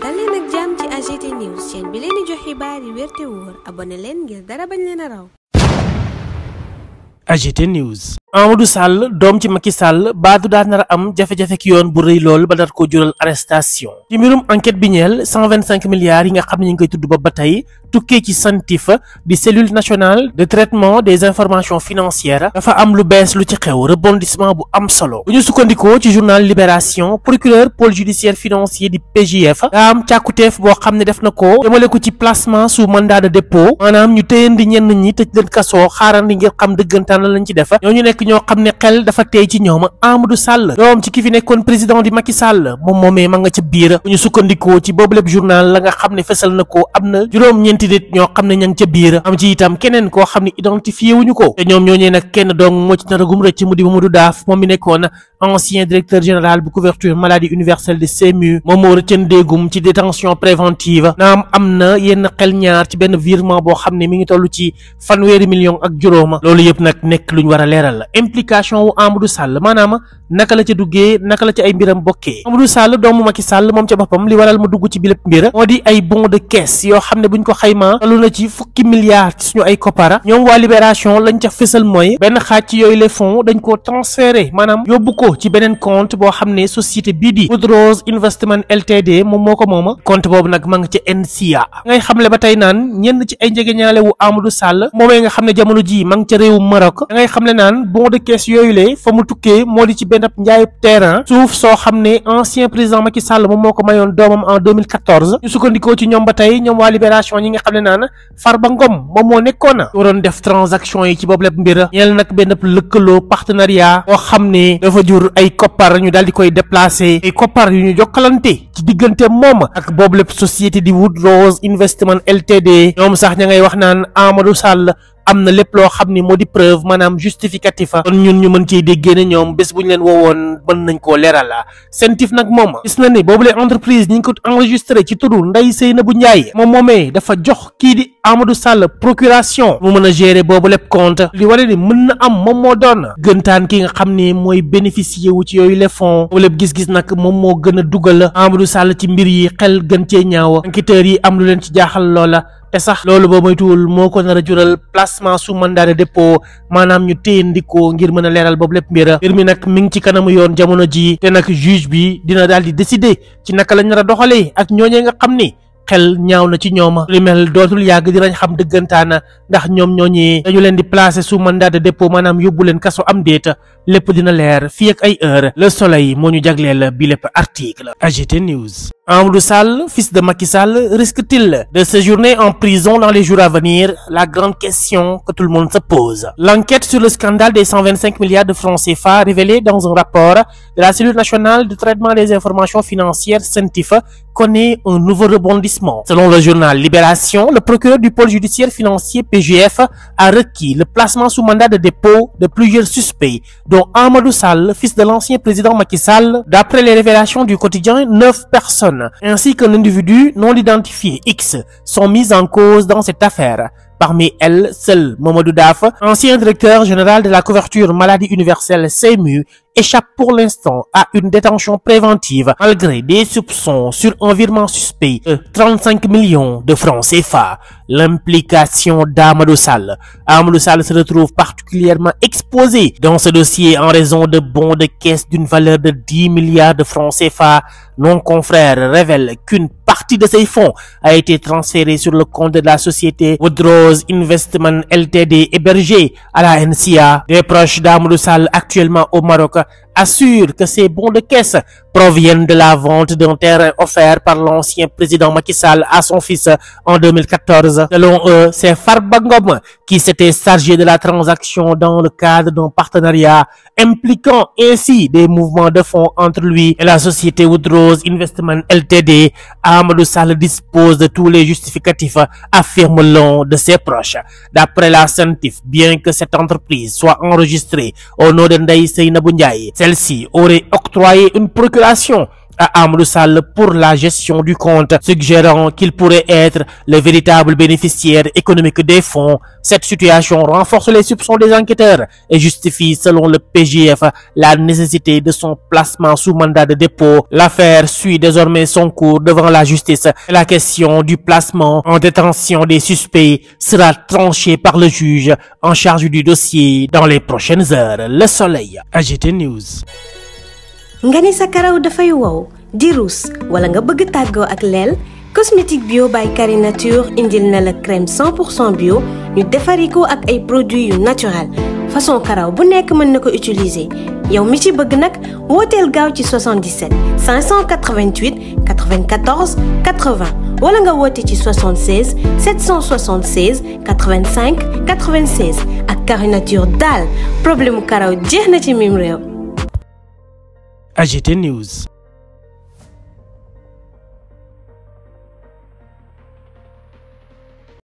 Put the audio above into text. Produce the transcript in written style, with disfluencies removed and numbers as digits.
dal leen ak jàmm ci AGT News chaîne bi leen di jox xibaar yi wér te wóor abonné leen ngir dara bañ leen a raw. AGT News. Amadou Sall doom ci Macky Sall baadu daa nar a am jafe-jafe ki yoon bu rëy lool ba dar ko jural arrestation ci mbirum enquête bi ñeel 125 milliards yi nga xam ne ñu ngi koy tudd ba tey tukkee ci CENTIF di cellule nationale de traitement des informations financières dafa am lu bees lu ci xew rebondissement bu am solo bu ñu sukkandikoo ci journal Libération procureur pôle judiciaire financier di PJF daa am càkkuteef boo xam ne def na ko jëmale ko ci placement sous mandat de dépôt maanaam ñu téyandi ñenn ñi tëj leen kasoo xaarandi ngir xam dëggantaan la lañ ci def ñooñu nekk ñoo xam ne xel dafa tey ci ñoom Amadou Sall doom ci ki fi nekkoon président di Macky Sall moom moomee ma nga ca biir bu ñu sukkandikoo ci boobu lépp journal la nga xam ne fesal na ko am na juróom-ñeenti nit ñoo xam ne ña ngi ca biir am ci itam keneen koo xam ne identifié wuñu ko te ñoom ñooñee nag kenn dong moo ci naragum rëcc mu di Mamadou Daaf moom mi nekkoon ancien directeur général bu couverture maladie universelle de CMU moom moo rëccandéegum ci détention préventive naam am na yenn xel ñaar ci benn virement boo xam ne mi ngi toll ci 1,0 million ak juróoma loolu yëpp nag nekk luñ war a leeral la implication wu Amadou Sall maanaam naka la ca duggee naka la ca ay mbiram bokkee Amadou Sall doomu Macky Sall moom ca boppam li waral mu dugg ci bi lépp mbir moo di ay bon de caisse yoo xam ne buñ ko xaymaa tollu na ci fukki milliards ci suñu ay koppara ñoom waa Libération lañ ca fësal mooy benn xaaj ci yooyu les fonds dañ koo transféré maanaam yóbbu ko ci beneen compte boo xam ne société bii di Woodrose Investment Ltd moom moo ko mooma compte boobu nag ma nga ca NCA ngay xamle ba tey naan ñenn ci ay njegeñaale wu Amadou Sall moomee nga xam ne jamono ji ma nga ca réewu Maroc da ngay xamle naan bon de caisse yooyu le fa mu tukkee moo di ci benn njaayub terrain suuf soo xam ne ancien président Macky Sall moom moo ko mayoon doomam en 2014 ñu sukkandikoo ci ñoom ba tey ñoom waa Libération ñi nga xam ne naan Farba Ngom moom moo nekkoon waroon def transaction yi ci boobu lépp mbir ñeel nag benn lëkkaloo partenariat boo xam ne dafa jur ay koppar ñu daal di koy déplacé ay koppar yu ñu jokkalante ci diggante moom ak boobu lépp société di Woodrose Investment Ltd ñoom sax ña ngay wax naan Amadou Sall am na lépp loo xam ni moo di preuve maanaam justificatif kon ñun ñu mën ciy déggee ne ñoom bés bu ñu leen woowoon mën nañ koo leeral la CENTIF nag moom gis na ni boobu les entreprise ñi ngi ko enregistré ci turu Ndeye Seynabou Ndiaye moom moomee dafa jox kii di Amadou Sall procuration mu mën a gérer boobu lépp compte li wane ni mën na am moom moo doon gëntaan ki nga xam ne mooy bénéficier wu ci yooyu les fonds boobu lépp gis-gis nag moom moo gën a dugal Amadou Sall ci mbir yi xel gën cee ñaaw enquêteurs yi am lu leen ci jaaxal loola te sax loolu boo moytuwul moo ko nar a jural placement sous mandat de dépôt maanaam ñu téyandikoo ngir mën a leeral boobu lépp mbir mi nag mi ngi ci kanamu yoon jamono ji te nag juge bi dina daal di décider ci naka lañ nar a doxalee ak ñooñee nga xam ni xel ñaaw na ci ñooma li mel dootul yàgg dinañ xam dëggantaana ndax ñoom ñooñee dañu leen di placer sous mandat de dépôt maanaam yóbbu leen kaso am déet lépp dina leer fii ak ay heure Le Soleil moo ñu jagleel bi lépp article AGT News. Amadou Sall, fils de Macky Sall, risque-t-il de séjourner en prison dans les jours à venir? La grande question que tout le monde se pose. L'enquête sur le scandale des 125 milliards de francs CFA révélé dans un rapport de la cellule nationale de traitement des informations financières CENTIF connaît un nouveau rebondissement. Selon le journal Libération, le procureur du pôle judiciaire financier PJF a requis le placement sous mandat de dépôt de plusieurs suspects, dont Amadou Sall, fils de l'ancien président Macky Sall. D'après les révélations du quotidien, 9 personnes ainsi qu'un individu non identifié X sont mis en cause dans cette affaire. Parmi elles, seul Mamadou Daf, ancien directeur général de la couverture maladie universelle CMU, échappe pour l'instant à une détention préventive malgré des soupçons sur un virement suspect de 35 millions de francs CFA. L'implication d'Amadou Sall. Amadou Sall se retrouve particulièrement exposé dans ce dossier en raison de bons de caisse d'une valeur de 10 milliards de francs CFA. Nos confrères révèlent qu'une partie de ces fonds a été transférée sur le compte de la société Woodrose Investment Ltd hébergée à la NCA. Des proches d'Amadou Sall actuellement au Maroc assurent que ces bons de caisse proviennent de la vente d'un terrain offert par l'ancien président Macky Sall à son fils en 2014. Selon eux, c'est Farba Ngom qui s'était chargé de la transaction dans le cadre d'un partenariat impliquant ainsi des mouvements de fonds entre lui et la société Woodrose Investment Ltd. Amadou Sall dispose de tous les justificatifs, affirme l'un de ses proches. D'après la CENTIF, bien que cette entreprise soit enregistrée au nom de Ndeye Seynabou Ndiaye, celle-ci aurait octroyé une procuration à Amadou Sall pour la gestion du compte, suggérant qu'il pourrait être le véritable bénéficiaire économique des fonds. Cette situation renforce les soupçons des enquêteurs et justifie, selon le PJF, la nécessité de son placement sous mandat de dépôt. L'affaire suit désormais son cours devant la justice. La question du placement en détention des suspects sera tranchée par le juge en charge du dossier dans les prochaines heures. Le Soleil, AGT News. nga ni sa karaw dafay wow di ruus wala nga bëgg tàggoo ak leel cosmétique bio by Carinature indil na la crème 100% bio ñu defari ko ak ay produits yu naturel façon karaw bu nekk mën na ko utiliser yow mi ci bëgg nag wooteel gaaw ci 77 588 94 80 wala nga woote ci 76 776 85 96 ak Carinature daal problème karaw jeex na ci mim réew. AGT News.